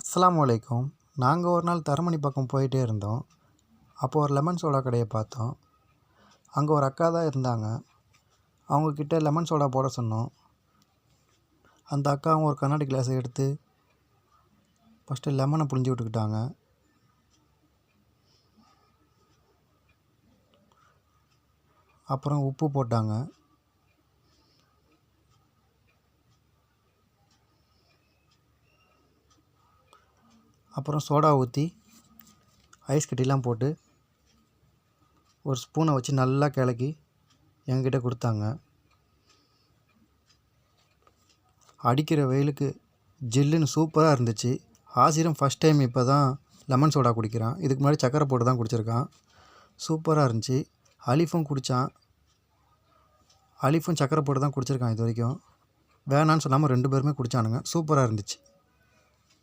அஸ்ஸலாமு அலைக்கும். நாங்கள் ஒரு நாள் தரமணி பக்கம் போயிட்டே இருந்தோம். அப்போது ஒரு லெமன் சோடா கடையை பார்த்தோம். அங்கே ஒரு அக்கா தான் இருந்தாங்க. அவங்கக்கிட்ட லெமன் சோடா போட சொன்னோம். அந்த அக்காவும் ஒரு கண்ணாடி கிளாஸை எடுத்து ஃபஸ்ட்டு லெமனை புழிஞ்சு விட்டுக்கிட்டாங்க. அப்புறம் உப்பு போட்டாங்க. அப்புறம் சோடா ஊற்றி ஐஸ் கட்டிலாம் போட்டு ஒரு ஸ்பூனை வச்சு நல்லா கிளக்கி என்கிட்ட கொடுத்தாங்க. அடிக்கிற வெயிலுக்கு ஜில்லுன்னு சூப்பராக இருந்துச்சு. ஆசிரம் ஃபஸ்ட் டைம் இப்போ தான் லெமன் சோடா குடிக்கிறான். இதுக்கு முன்னாடி சக்கரை போட்டு தான் குடிச்சிருக்கான். சூப்பராக இருந்துச்சு. அலிஃபும் குடித்தான். அலிஃபும் சக்கரை போட்டு தான் குடிச்சிருக்கான் இது வரைக்கும். வேணான்னு சொல்லாமல் 2 பேருமே குடித்தானுங்க. சூப்பராக இருந்துச்சு.